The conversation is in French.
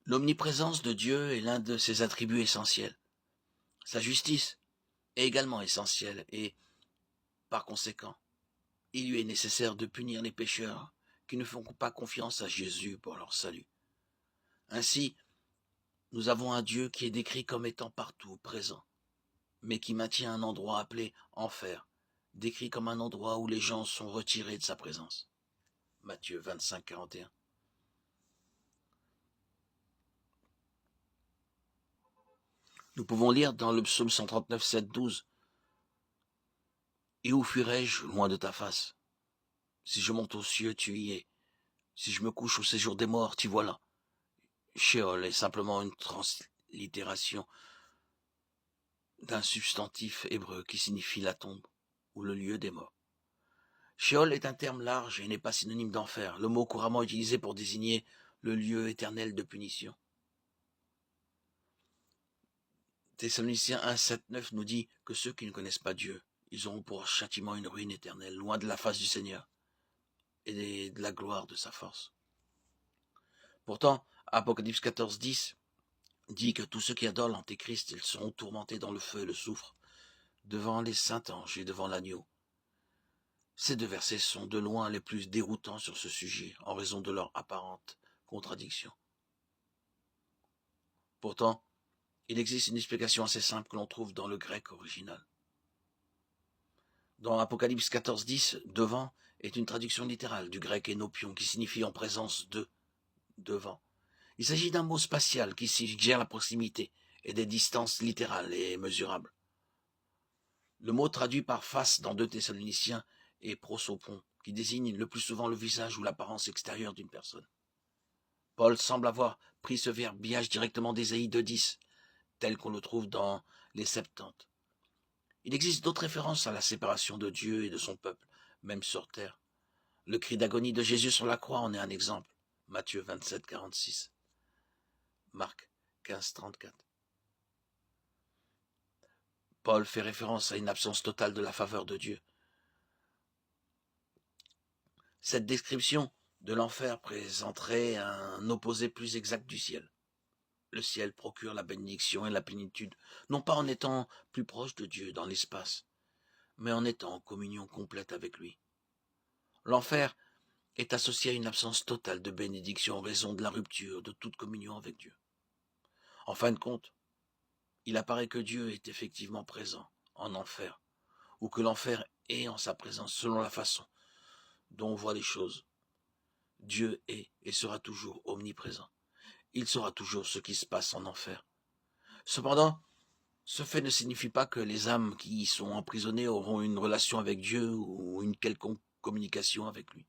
L'omniprésence de Dieu est l'un de ses attributs essentiels. Sa justice est également essentielle et, par conséquent, il lui est nécessaire de punir les pécheurs qui ne font pas confiance à Jésus pour leur salut. Ainsi, nous avons un Dieu qui est décrit comme étant partout présent, mais qui maintient un endroit appelé enfer, décrit comme un endroit où les gens sont retirés de sa présence. Matthieu 25, 41. Nous pouvons lire dans le psaume 139, 7, 12. « Et où fuirai-je loin de ta face? Si je monte aux cieux, tu y es. Si je me couche au séjour des morts, t'y voilà. » Sheol est simplement une translittération d'un substantif hébreu qui signifie la tombe ou le lieu des morts. Sheol est un terme large et n'est pas synonyme d'enfer, le mot couramment utilisé pour désigner le lieu éternel de punition. Thessaloniciens 1, 7, 9 nous dit que ceux qui ne connaissent pas Dieu, ils auront pour châtiment une ruine éternelle, loin de la face du Seigneur et de la gloire de sa force. Pourtant, Apocalypse 14, 10 dit que tous ceux qui adorent l'Antéchrist, ils seront tourmentés dans le feu et le soufre, devant les saints anges et devant l'agneau. Ces deux versets sont de loin les plus déroutants sur ce sujet, en raison de leur apparente contradiction. Pourtant, il existe une explication assez simple que l'on trouve dans le grec original. Dans Apocalypse 14, 10, devant est une traduction littérale du grec énopion qui signifie en présence de, devant. Il s'agit d'un mot spatial qui suggère la proximité et des distances littérales et mesurables. Le mot traduit par face dans 2 Thessaloniciens est prosopon, qui désigne le plus souvent le visage ou l'apparence extérieure d'une personne. Paul semble avoir pris ce verbiage directement d'Ésaïe 2.10, tel qu'on le trouve dans les Septante. Il existe d'autres références à la séparation de Dieu et de son peuple, même sur terre. Le cri d'agonie de Jésus sur la croix en est un exemple. Matthieu 27, 46. Marc 15, 34. Paul fait référence à une absence totale de la faveur de Dieu. Cette description de l'enfer présenterait un opposé plus exact du ciel. Le ciel procure la bénédiction et la plénitude, non pas en étant plus proche de Dieu dans l'espace, mais en étant en communion complète avec lui. L'enfer est associé à une absence totale de bénédiction en raison de la rupture de toute communion avec Dieu. En fin de compte, il apparaît que Dieu est effectivement présent en enfer, ou que l'enfer est en sa présence selon la façon dont on voit les choses. Dieu est et sera toujours omniprésent. Il saura toujours ce qui se passe en enfer. Cependant, ce fait ne signifie pas que les âmes qui y sont emprisonnées auront une relation avec Dieu ou une quelconque communication avec lui.